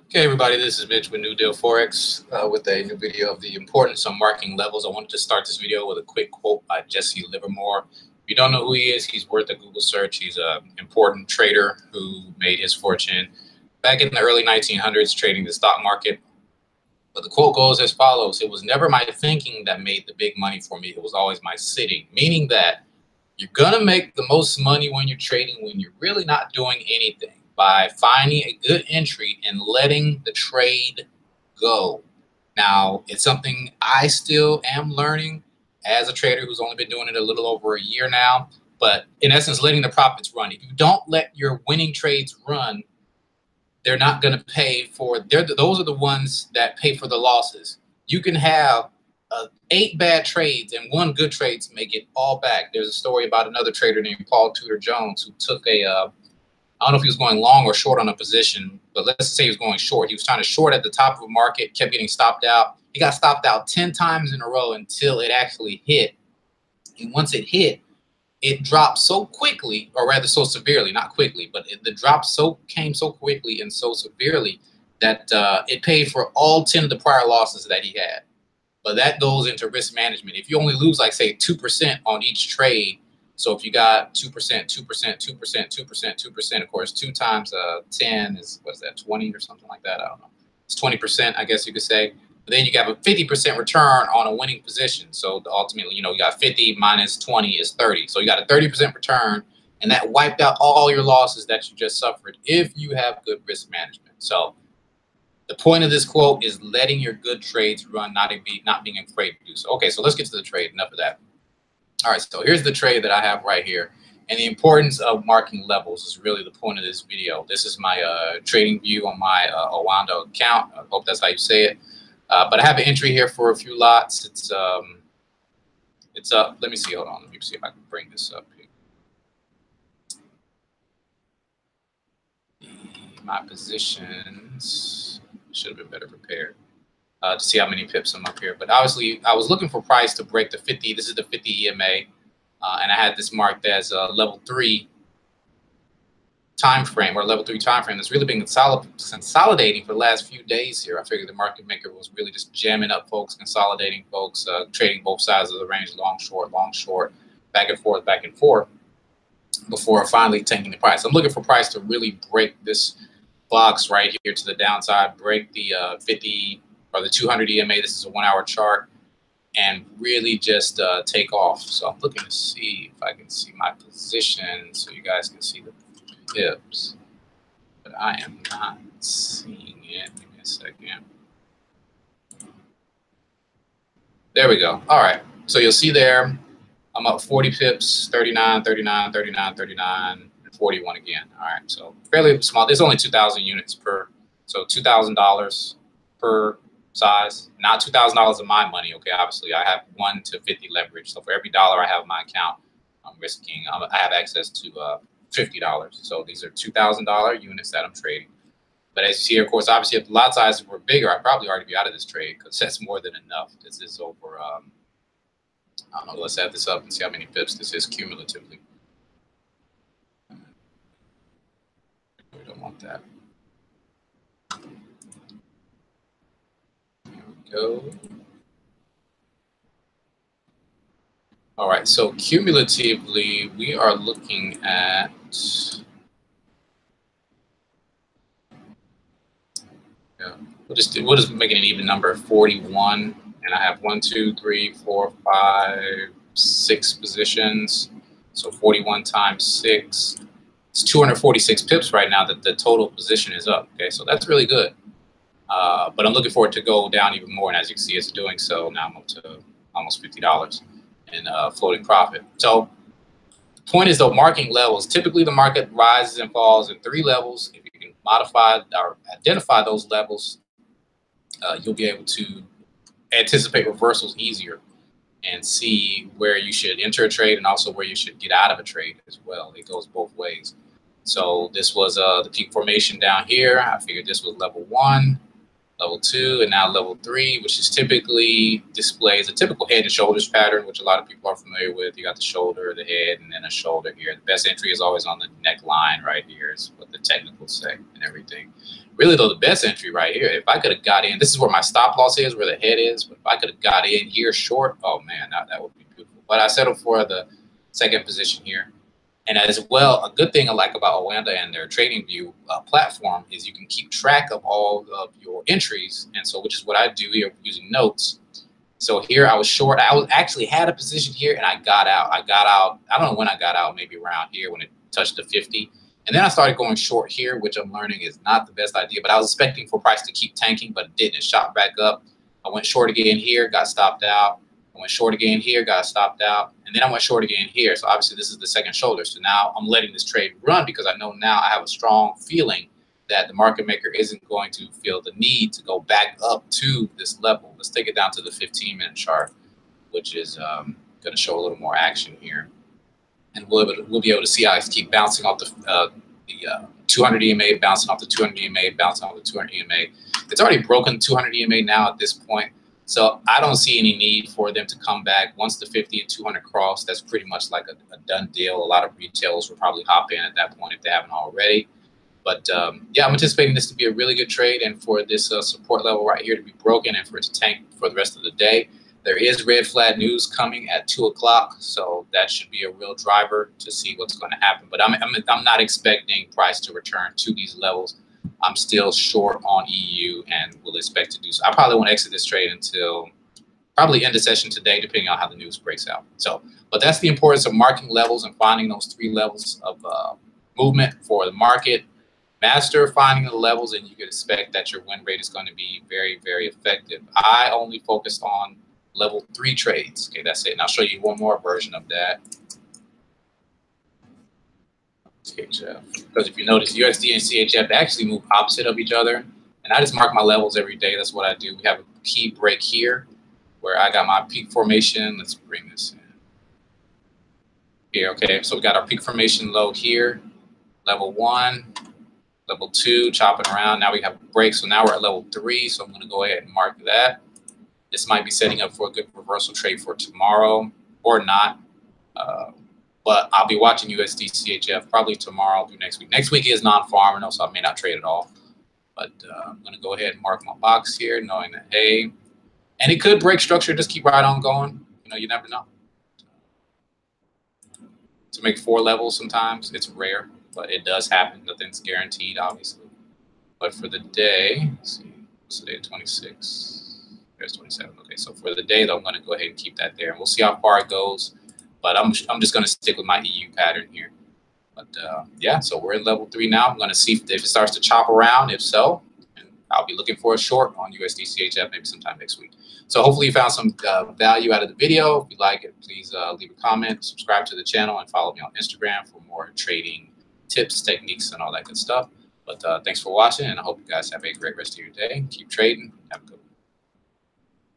Okay, everybody, this is Mitch with New Deal Forex with a new video of the importance of marking levels. I wanted to start this video with a quick quote by Jesse Livermore. If you don't know who he is, he's worth a Google search. He's an important trader who made his fortune back in the early 1900s trading the stock market. But the quote goes as follows: "It was never my thinking that made the big money for me. It was always my sitting," meaning that you're going to make the most money when you're trading when you're really not doing anything, by finding a good entry and letting the trade go. Now, it's something I still am learning as a trader who's only been doing it a little over a year now. But in essence, letting the profits run. If you don't let your winning trades run, they're not going to pay for, those are the ones that pay for the losses. You can have 8 bad trades and 1 good trade to make it all back. There's a story about another trader named Paul Tudor Jones who took a, I don't know if he was going long or short on a position, but let's say he was going short. He was trying to short at the top of a market, kept getting stopped out. He got stopped out 10 times in a row until it actually hit. And once it hit, it dropped so quickly, or rather so severely, not quickly, but the drop came so quickly and so severely that it paid for all 10 of the prior losses that he had. But that goes into risk management. If you only lose, like, say, 2% on each trade, so if you got 2%, 2%, 2%, 2%, 2%, of course, 2 times 10 is, what's that, 20 or something like that? I don't know. It's 20%, I guess you could say. But then you got a 50% return on a winning position. So ultimately, you know, you got 50 minus 20 is 30. So you got a 30% return, and that wiped out all your losses that you just suffered if you have good risk management. So the point of this quote is letting your good trades run, not being afraid to do so. Okay, so let's get to the trade. Enough of that. All right, so here's the trade that I have right here. And the importance of marking levels is really the point of this video. This is my trading view on my Owando account. I hope that's how you say it. But I have an entry here for a few lots. It's up. Let me see. Hold on. Let me see if I can bring this up here. My positions should have been better prepared to see how many pips I'm up here. But obviously, I was looking for price to break the 50. This is the 50 EMA, and I had this marked as a level 3 time frame, or level 3 time frame that's really been consolidating for the last few days here. I figured the market maker was really just jamming up folks, consolidating folks, trading both sides of the range, long, short, back and forth, before finally tanking the price. I'm looking for price to really break this box right here to the downside, break the 50 or the 200 EMA. This is a 1-hour chart, and really just take off. So I'm looking to see if I can see my position so you guys can see the pips, but I am not seeing it. Give me a second. There we go. All right, so you'll see there I'm up 40 pips, 39, 39, 39, 39, and 41 again. All right, so fairly small. There's only 2,000 units per, so $2,000 per size. Not $2,000 of my money. Okay, obviously I have 1 to 50 leverage, so for every dollar I have in my account, I'm risking. I have access to $50. So these are $2,000 units that I'm trading. But as you see, of course, obviously if the lot sizes were bigger, I'd probably already be out of this trade, because that's more than enough. This is over, I don't know, let's add this up and see how many pips this is cumulatively. We don't want that. There we go. All right, so cumulatively, we are looking at, we'll just make it an even number, 41, and I have 1, 2, 3, 4, 5, 6 positions. So 41 times 6, it's 246 pips right now that the total position is up. Okay, so that's really good. But I'm looking for it to go down even more, and as you can see, it's doing so. Now I'm up to almost $50 in floating profit. So the point is, though, marking levels. Typically, the market rises and falls in 3 levels. If you can modify or identify those levels, you'll be able to anticipate reversals easier and see where you should enter a trade and also where you should get out of a trade as well. It goes both ways. So this was the peak formation down here. I figured this was level 1. level 2, and now level 3, which is typically displays a typical head and shoulders pattern, which a lot of people are familiar with. You got the shoulder, the head, and then a shoulder here. The best entry is always on the neckline right here, is what the technicals say and everything. Really, though, the best entry right here, if I could have got in, this is where my stop loss is, where the head is, but if I could have got in here short, oh man, that would be beautiful. But I settled for the second position here. And as well, a good thing I like about Oanda and their TradingView platform is you can keep track of all of your entries. And so, which is what I do here using notes. So here I was short. I was actually had a position here and I got out. I don't know when I got out, maybe around here when it touched the 50. And then I started going short here, which I'm learning is not the best idea. But I was expecting for price to keep tanking, but it didn't. It shot back up. I went short again here, got stopped out. I went short again here, got stopped out, and then I went short again here. So obviously this is the second shoulder. So now I'm letting this trade run because I know now I have a strong feeling that the market maker isn't going to feel the need to go back up to this level. Let's take it down to the 15-minute chart, which is going to show a little more action here. And we'll be able to see how I keep bouncing off the 200 EMA, bouncing off the 200 EMA, bouncing off the 200 EMA. It's already broken 200 EMA now at this point. So I don't see any need for them to come back. Once the 50 and 200 cross, that's pretty much like a done deal. A lot of retailers will probably hop in at that point if they haven't already. But yeah, I'm anticipating this to be a really good trade and for this support level right here to be broken and for it to tank for the rest of the day. There is red flag news coming at 2 o'clock, so that should be a real driver to see what's going to happen. But I'm not expecting price to return to these levels. I'm still short on EU and will expect to do so. I probably won't exit this trade until probably end of session today, depending on how the news breaks out. So, but that's the importance of marking levels and finding those 3 levels of movement for the market. Master finding the levels, and you can expect that your win rate is going to be very, very effective. I only focused on level 3 trades. Okay, that's it. And I'll show you one more version of that. CHF. Because if you notice, USD and CHF actually move opposite of each other. And I just mark my levels every day. That's what I do. We have a key break here where I got my peak formation. Let's bring this in. Here, okay. So we got our peak formation low here. Level 1, level 2, chopping around. Now we have a break. So now we're at level 3. So I'm going to go ahead and mark that. This might be setting up for a good reversal trade for tomorrow or not. But I'll be watching USD CHF probably tomorrow through next week. Next week is non-farm, so I may not trade at all. But I'm going to go ahead and mark my box here, knowing that, hey, and it could break structure, just keep right on going. You know, you never know. To make 4 levels sometimes, it's rare, but it does happen. Nothing's guaranteed, obviously. But for the day, let's see, what's the day, 26? There's 27. Okay, so for the day, though, I'm going to go ahead and keep that there. And we'll see how far it goes. But I'm just going to stick with my EU pattern here. But yeah, so we're in level 3 now. I'm going to see if it starts to chop around. If so, and I'll be looking for a short on USD CHF maybe sometime next week. So hopefully you found some value out of the video. If you like it, please leave a comment, subscribe to the channel, and follow me on Instagram for more trading tips, techniques, and all that good stuff. But thanks for watching, and I hope you guys have a great rest of your day. Keep trading. Have a good one.